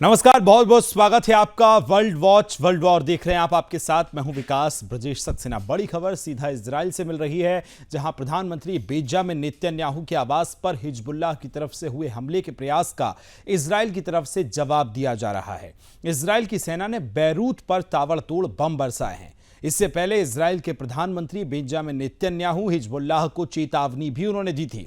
नमस्कार, बहुत बहुत स्वागत है आपका। वर्ल्ड वॉच वर्ल्ड वॉर देख रहे हैं आप। आपके साथ मैं हूं विकास ब्रजेश सक्सेना। बड़ी खबर सीधा इजराइल से मिल रही है, जहां प्रधानमंत्री बेंजामिन नेतन्याहू के आवास पर हिजबुल्लाह की तरफ से हुए हमले के प्रयास का इजराइल की तरफ से जवाब दिया जा रहा है। इजराइल की सेना ने बैरूत पर ताबड़तोड़ बम बरसाए हैं। इससे पहले इजराइल के प्रधानमंत्री बेंजामिन नेतन्याहू हिजबुल्लाह को चेतावनी भी उन्होंने दी थी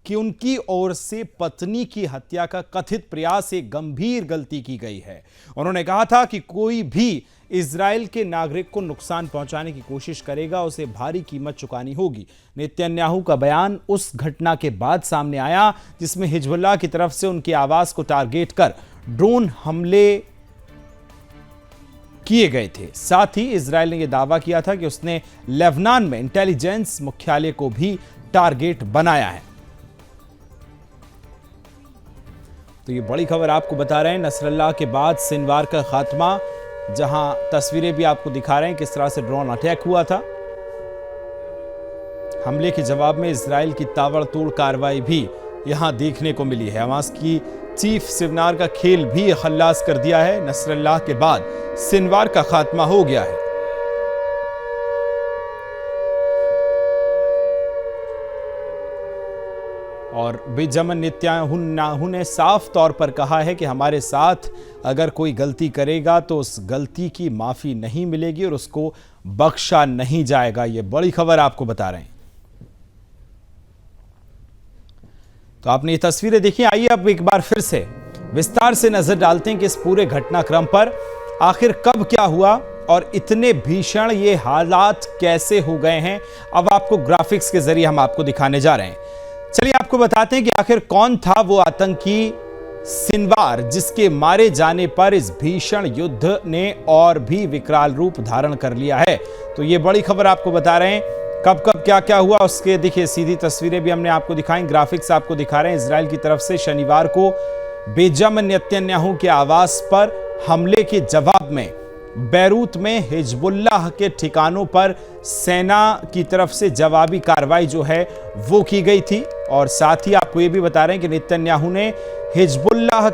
कि उनकी ओर से पत्नी की हत्या का कथित प्रयास एक गंभीर गलती की गई है। उन्होंने कहा था कि कोई भी इजराइल के नागरिक को नुकसान पहुंचाने की कोशिश करेगा, उसे भारी कीमत चुकानी होगी। नेतन्याहू का बयान उस घटना के बाद सामने आया जिसमें हिजबुल्लाह की तरफ से उनके आवास को टारगेट कर ड्रोन हमले किए गए थे। साथ ही इजराइल ने यह दावा किया था कि उसने लेबनान में इंटेलिजेंस मुख्यालय को भी टारगेट बनाया है। तो ये बड़ी खबर आपको बता रहे हैं। नसरल्लाह के बाद सिनवार का खात्मा, जहां तस्वीरें भी आपको दिखा रहे हैं किस तरह से ड्रोन अटैक हुआ था। हमले के जवाब में इजराइल की ताबड़तोड़ कार्रवाई भी यहां देखने को मिली है। हमास की चीफ सिवनार का खेल भी खल्लास कर दिया है। नसरल्लाह के बाद सिनवार का खात्मा हो गया है। और बेंजामिन नेतन्याहू ने साफ तौर पर कहा है कि हमारे साथ अगर कोई गलती करेगा तो उस गलती की माफी नहीं मिलेगी और उसको बख्शा नहीं जाएगा। ये बड़ी खबर आपको बता रहे हैं। तो आपने ये तस्वीरें देखी। आइए अब एक बार फिर से विस्तार से नजर डालते हैं कि इस पूरे घटनाक्रम पर आखिर कब क्या हुआ और इतने भीषण ये हालात कैसे हो गए हैं। अब आपको ग्राफिक्स के जरिए हम आपको दिखाने जा रहे हैं। चलिए आपको बताते हैं कि आखिर कौन था वो आतंकी सिनवार जिसके मारे जाने पर इस भीषण युद्ध ने और भी विकराल रूप धारण कर लिया है। तो ये बड़ी खबर आपको बता रहे हैं कब कब क्या क्या हुआ। उसके देखिए सीधी तस्वीरें भी हमने आपको दिखाई, ग्राफिक्स आपको दिखा रहे हैं। इजराइल की तरफ से शनिवार को बेंजामिन नेतन्याहू के आवास पर हमले के जवाब में बैरूत में हिजबुल्लाह के ठिकानों पर सेना की तरफ से जवाबी कार्रवाई जो है वो की गई थी। और साथ ही आपको ये भी बता रहे हैं कि नेतन्याहू ने हिजबुल्लाह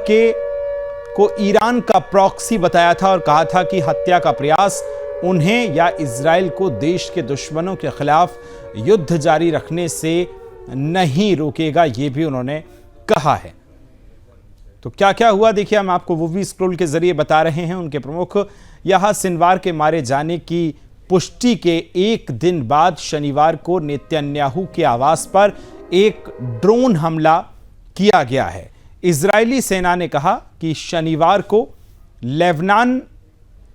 को ईरान का प्रॉक्सी बताया था और कहा था कि हत्या का प्रयास उन्हें या इजराइल को देश के दुश्मनों के खिलाफ युद्ध जारी रखने से नहीं रोकेगा, ये भी उन्होंने कहा है। तो क्या क्या हुआ देखिए, हम आपको वो भी स्क्रोल के जरिए बता रहे हैं। उनके प्रमुख यहां सिनवार के मारे जाने की पुष्टि के एक दिन बाद शनिवार को नेतन्याहू के आवास पर एक ड्रोन हमला किया गया है। इजरायली सेना ने कहा कि शनिवार को लेबनान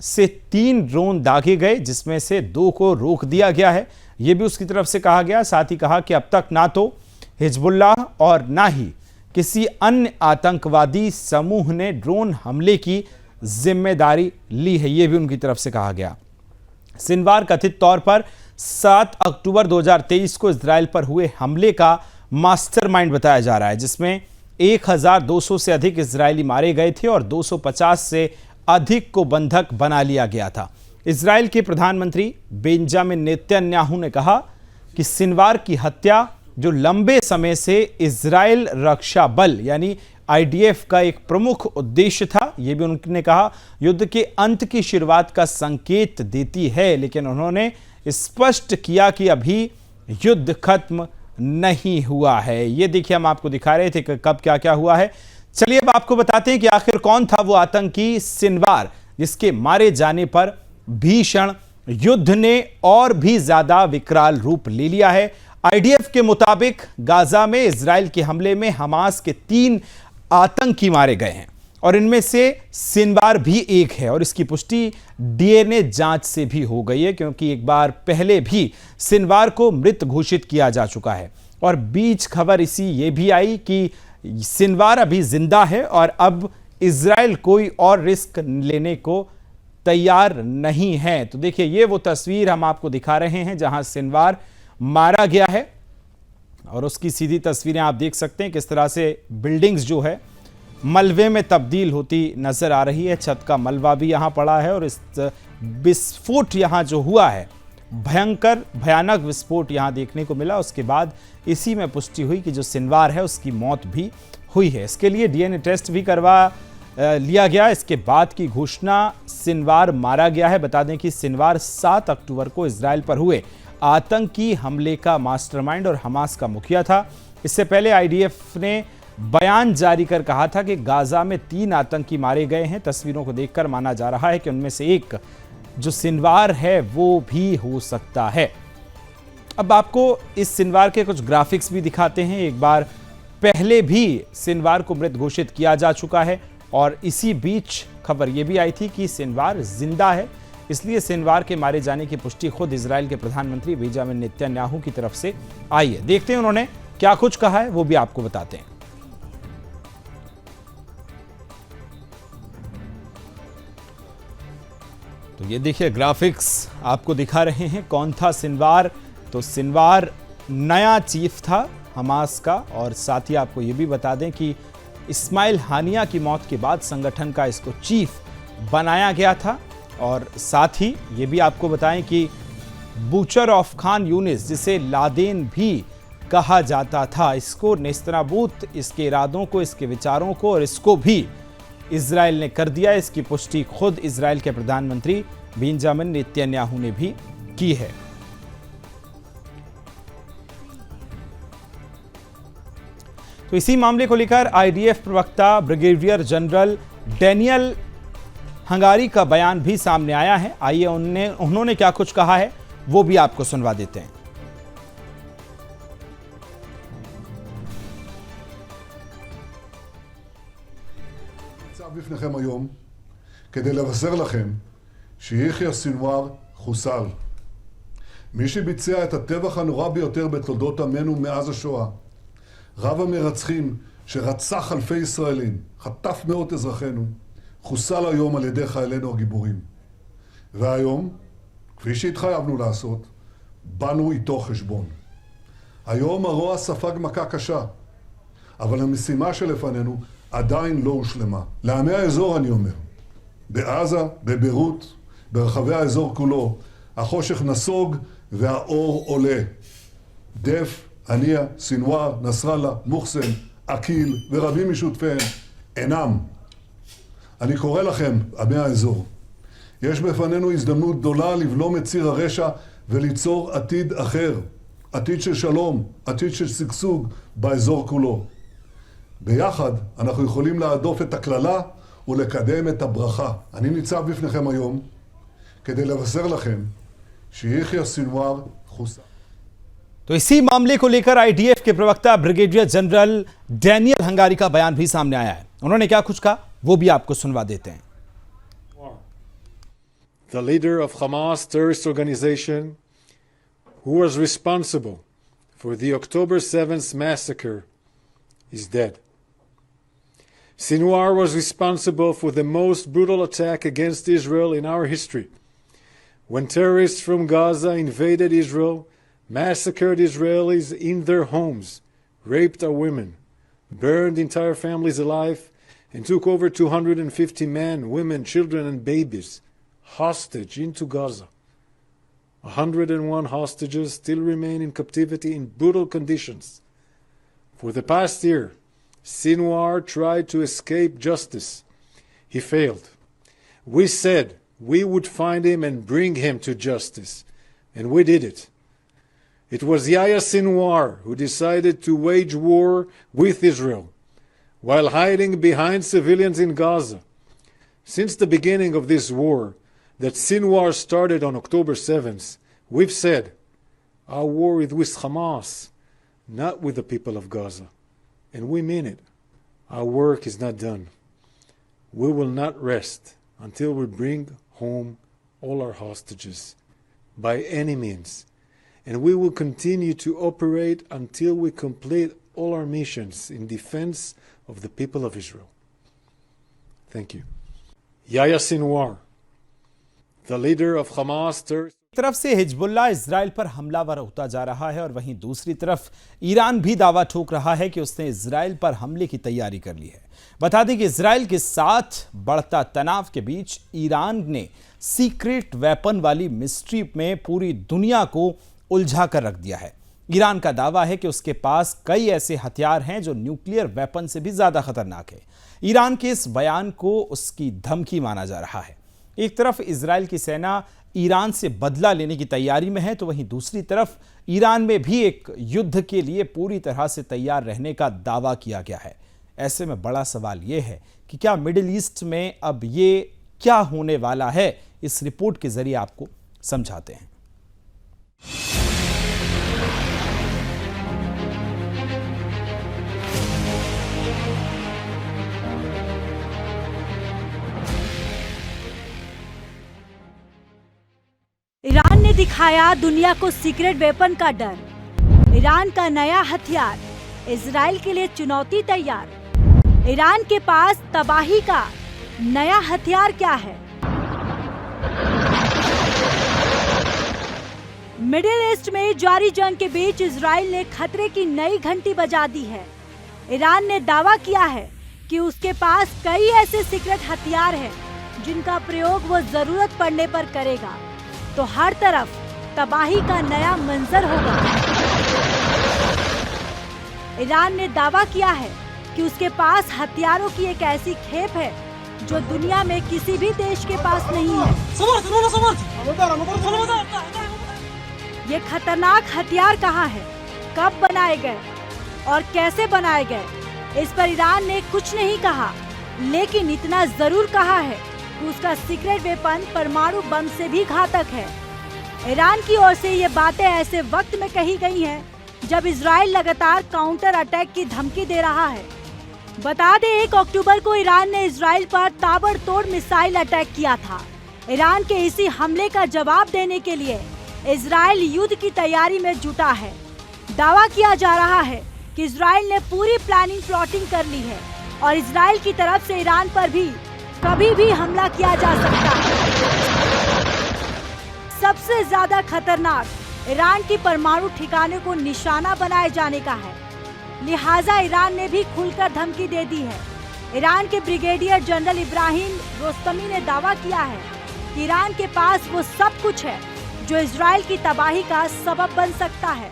से 3 ड्रोन दागे गए, जिसमें से 2 को रोक दिया गया है, यह भी उसकी तरफ से कहा गया। साथ ही कहा कि अब तक ना तो हिजबुल्लाह और ना ही किसी अन्य आतंकवादी समूह ने ड्रोन हमले की जिम्मेदारी ली है, यह भी उनकी तरफ से कहा गया। सिनवार कथित तौर पर 7 अक्टूबर 2023 को इजराइल पर हुए हमले का मास्टरमाइंड बताया जा रहा है, जिसमें 1200 से अधिक इजरायली मारे गए थे और 250 से अधिक को बंधक बना लिया गया था। इजराइल के प्रधानमंत्री बेंजामिन नेतन्याहू ने कहा कि सिनवार की हत्या जो लंबे समय से इजराइल रक्षा बल यानी आईडीएफ का एक प्रमुख उद्देश्य था, यह भी उन्होंने कहा, युद्ध के अंत की शुरुआत का संकेत देती है। लेकिन उन्होंने स्पष्ट किया कि अभी युद्ध खत्म नहीं हुआ है। ये देखिए हम आपको दिखा रहे थे कि कब क्या क्या हुआ है। चलिए अब आपको बताते हैं कि आखिर कौन था वो आतंकी सिनवार जिसके मारे जाने पर भीषण युद्ध ने और भी ज्यादा विकराल रूप ले लिया है। आईडीएफ के मुताबिक गाजा में इजराइल के हमले में हमास के 3 आतंकी मारे गए हैं और इनमें से सिनवार भी एक है। और इसकी पुष्टि डीएनए जांच से भी हो गई है, क्योंकि एक बार पहले भी सिनवार को मृत घोषित किया जा चुका है। और बीच खबर इसी ये भी आई कि सिनवार अभी जिंदा है और अब इजराइल कोई और रिस्क लेने को तैयार नहीं है। तो देखिए ये वो तस्वीर हम आपको दिखा रहे हैं जहां सिनवार मारा गया है और उसकी सीधी तस्वीरें आप देख सकते हैं किस तरह से बिल्डिंग्स जो है मलबे में तब्दील होती नजर आ रही है। छत का मलबा भी यहां पड़ा है और इस विस्फोट यहां जो हुआ है, भयानक विस्फोट यहां देखने को मिला। उसके बाद इसी में पुष्टि हुई कि जो सिनवार है उसकी मौत भी हुई है। इसके लिए डीएनए टेस्ट भी करवा लिया गया। इसके बाद की घोषणा सिनवार मारा गया है। बता दें कि सिनवार 7 अक्टूबर को इजराइल पर हुए आतंकी हमले का मास्टरमाइंड और हमास का मुखिया था। इससे पहले आईडीएफ ने बयान जारी कर कहा था कि गाजा में 3 आतंकी मारे गए हैं। तस्वीरों को देखकर माना जा रहा है कि उनमें से एक जो सिनवार है वो भी हो सकता है। अब आपको इस सिनवार के कुछ ग्राफिक्स भी दिखाते हैं। एक बार पहले भी सिनवार को मृत घोषित किया जा चुका है और इसी बीच खबर यह भी आई थी कि सिनवार जिंदा है, इसलिए सिनवार के मारे जाने की पुष्टि खुद इजराइल के प्रधानमंत्री बेंजामिन नेतन्याहू की तरफ से आई है। देखते हैं उन्होंने क्या कुछ कहा है, वो भी आपको बताते हैं। तो ये देखिए ग्राफिक्स आपको दिखा रहे हैं कौन था सिनवार। तो सिनवार नया चीफ था हमास का, और साथ ही आपको ये भी बता दें कि इस्माइल हानिया की मौत के बाद संगठन का इसको चीफ बनाया गया था। और साथ ही ये भी आपको बताएं कि बूचर ऑफ खान यूनिस, जिसे लादेन भी कहा जाता था, इसको नेस्तनाबूत, इसके इरादों को, इसके विचारों को और इसको भी इजराइल ने कर दिया। इसकी पुष्टि खुद इजराइल के प्रधानमंत्री बेंजामिन नेतन्याहू ने भी की है। तो इसी मामले को लेकर आईडीएफ प्रवक्ता ब्रिगेडियर जनरल डैनियल हंगारी का बयान भी सामने आया है। आइए उन्होंने क्या कुछ कहा है वो भी आपको सुनवा देते हैं। בפניכם היום כדי לבשר לכם שיחיא סנוואר חוסל. מי שביצע את הטבח הנורא ביותר בתולדות עמנו מאז השואה, רב המרצחים שרצח אלפי ישראלים, חטף מאות אזרחינו, חוסל היום על ידי חיילינו הגיבורים. והיום, כפי שהתחייבנו לעשות, באנו איתו חשבון. היום הרוע ספג מכה קשה, אבל המשימה שלפנינו עדיין לא הושלמה. לעמי האזור אני אומר, בעזה, בביירות, ברחבי האזור כולו, החושך נסוג והאור עולה. דף, הנייה, סנוואר, נסראללה, מוחסן, עקיל ורבים משותפיהם אינם. אני קורא לכם, עמי האזור, יש בפנינו הזדמנות גדולה לבלום את ציר הרשע וליצור עתיד אחר, עתיד של שלום, עתיד של שגשוג באזור כולו. ביחד אנחנו יכולים להדוף את הכללה ולקדם את הברכה. אני ניצב בפניכם היום כדי לבשר לכם שיחיא סנוואר חוסל. तो इसी मामले को लेकर आईडीएफ के प्रवक्ता ब्रिगेडियर जनरल डैनियल हंगारी का बयान भी सामने आया है। उन्होंने क्या कुछ कहा वो भी आपको सुनवा देते हैं। The leader of Hamas terrorist organization who was responsible for the October 7th massacre is dead. Sinwar was responsible for the most brutal attack against Israel in our history, when terrorists from Gaza invaded Israel, massacred Israelis in their homes, raped our women, burned entire families alive, and took over 250 men, women, children, and babies hostage into Gaza. 101 hostages still remain in captivity in brutal conditions. For the past year, Sinwar tried to escape justice. He failed. We said we would find him and bring him to justice, and we did it. It was Yahya Sinwar who decided to wage war with Israel while hiding behind civilians in Gaza. Since the beginning of this war that Sinwar started on October 7th, we've said our war is with Hamas, not with the people of Gaza. And we mean it. Our work is not done. We will not rest until we bring home all our hostages by any means. And we will continue to operate until we complete all our missions in defense of the people of Israel. Thank you. Yahya Sinwar, the leader of Hamas terrorist. एक तरफ से Hezbollah Israel पर हमलावर होता जा रहा है और वहीं दूसरी तरफ ईरान भी दावा ठोक रहा है कि उसने इजराइल पर हमले की तैयारी कर ली है। बता दें कि इजराइल के साथ बढ़ता तनाव के बीच ईरान ने सीक्रेट वेपन वाली मिस्ट्री में पूरी दुनिया को उलझा कर रख दिया है। ईरान का दावा है कि उसके पास कई ऐसे हथियार हैं जो न्यूक्लियर वेपन से भी ज्यादा खतरनाक है। ईरान के इस बयान को उसकी धमकी माना जा रहा है। एक तरफ इजराइल की सेना ईरान से बदला लेने की तैयारी में है, तो वहीं दूसरी तरफ ईरान में भी एक युद्ध के लिए पूरी तरह से तैयार रहने का दावा किया गया है। ऐसे में बड़ा सवाल यह है कि क्या मिडिल ईस्ट में अब ये क्या होने वाला है, इस रिपोर्ट के जरिए आपको समझाते हैं। ईरान ने दिखाया दुनिया को सीक्रेट वेपन का डर। ईरान का नया हथियार, इजराइल के लिए चुनौती तैयार। ईरान के पास तबाही का नया हथियार क्या है? मिडिल ईस्ट में जारी जंग के बीच इजराइल ने खतरे की नई घंटी बजा दी है। ईरान ने दावा किया है कि उसके पास कई ऐसे सीक्रेट हथियार हैं जिनका प्रयोग वो जरूरत पड़ने पर करेगा, तो हर तरफ तबाही का नया मंजर होगा। ईरान ने दावा किया है कि उसके पास हथियारों की एक ऐसी खेप है जो दुनिया में किसी भी देश के पास नहीं है। ये खतरनाक हथियार कहाँ है, कब बनाए गए और कैसे बनाए गए, इस पर ईरान ने कुछ नहीं कहा, लेकिन इतना जरूर कहा है कि उसका सीक्रेट वेपन परमाणु बम से भी घातक है। ईरान की ओर से ये बातें ऐसे वक्त में कही गई हैं जब इजराइल लगातार काउंटर अटैक की धमकी दे रहा है। बता दें, 1 अक्टूबर को ईरान ने इजराइल पर ताबड़तोड़ मिसाइल अटैक किया था। ईरान के इसी हमले का जवाब देने के लिए इजराइल युद्ध की तैयारी में जुटा है। दावा किया जा रहा है कि इजराइल ने पूरी प्लानिंग प्लॉटिंग कर ली है और इजराइल की तरफ से ईरान पर भी कभी भी हमला किया जा सकता है। सबसे ज्यादा खतरनाक ईरान की परमाणु ठिकाने को निशाना बनाए जाने का है, लिहाजा ईरान ने भी खुलकर धमकी दे दी है। ईरान के ब्रिगेडियर जनरल इब्राहिम रोस्तमी ने दावा किया है कि ईरान के पास वो सब कुछ है जो इजराइल की तबाही का सबब बन सकता है।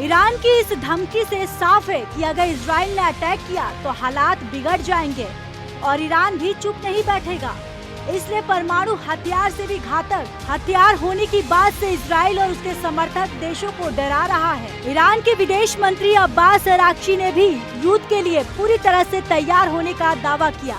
ईरान की इस धमकी से साफ है कि अगर इजराइल ने अटैक किया तो हालात बिगड़ जाएंगे और ईरान भी चुप नहीं बैठेगा। इसलिए परमाणु हथियार से भी घातक हथियार होने की बात से इजराइल और उसके समर्थक देशों को डरा रहा है। ईरान के विदेश मंत्री अब्बास अराक्ची ने भी युद्ध के लिए पूरी तरह से तैयार होने का दावा किया।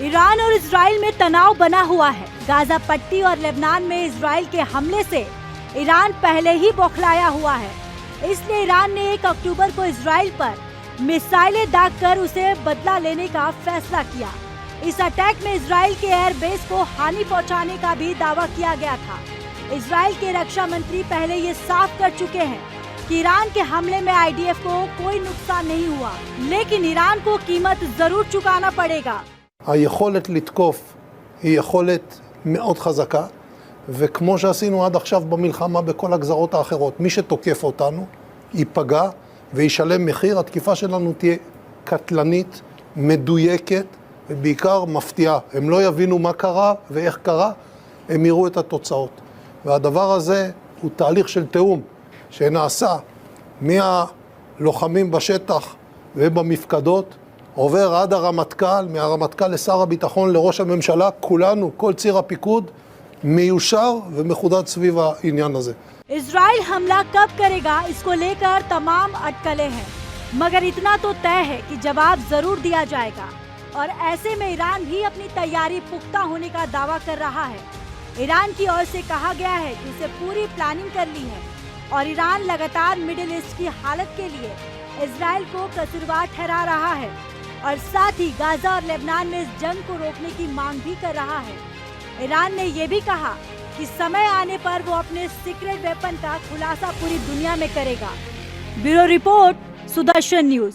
ईरान और इजराइल में तनाव बना हुआ है। गाजा पट्टी और लेबनान में इजराइल के हमले से ईरान पहले ही बौखलाया हुआ है। इसलिए ईरान ने 1 अक्टूबर को इजराइल पर मिसाइलें दागकर उसे बदला लेने का फैसला किया। इस अटैक में इजराइल के एयरबेस को हानि पहुंचाने का भी दावा किया गया था। इजराइल के रक्षा मंत्री पहले ये साफ कर चुके हैं कि ईरान के हमले में IDF को कोई नुकसान नहीं हुआ, लेकिन ईरान को कीमत जरूर चुकाना पड़ेगा। היכולת לתקוף היא יכולת מאוד חזקה, וכמו שעשינו עד עכשיו במלחמה בכל הגזרות האחרות, מי שתוקף אותנו ייפגע וישלם מחיר. התקיפה שלנו תהיה קטלנית, מדויקת ובעיקר מפתיעה. הם לא יבינו מה קרה ואיך קרה, הם יראו את התוצאות. והדבר הזה הוא תהליך של תאום שנעשה מהלוחמים בשטח ובמפקדות, עובר עד הרמטכ"ל, מהרמטכ"ל לשר הביטחון, לראש הממשלה, כולנו, כל ציר הפיקוד, מיושר ומחודד סביב העניין הזה. इजराइल हमला कब करेगा, इसको लेकर तमाम अटकलें हैं, मगर इतना तो तय है कि जवाब जरूर दिया जाएगा। और ऐसे में ईरान भी अपनी तैयारी पुख्ता होने का दावा कर रहा है। ईरान की ओर से कहा गया है कि उसे पूरी प्लानिंग कर ली है और ईरान लगातार मिडिल ईस्ट की हालत के लिए इजराइल को कसूरवार ठहरा रहा है और साथ ही गाजा और लेबनान में इस जंग को रोकने की मांग भी कर रहा है। ईरान ने ये भी कहा कि समय आने पर वो अपने सीक्रेट वेपन का खुलासा पूरी दुनिया में करेगा। Bureau report, Sudarshan news.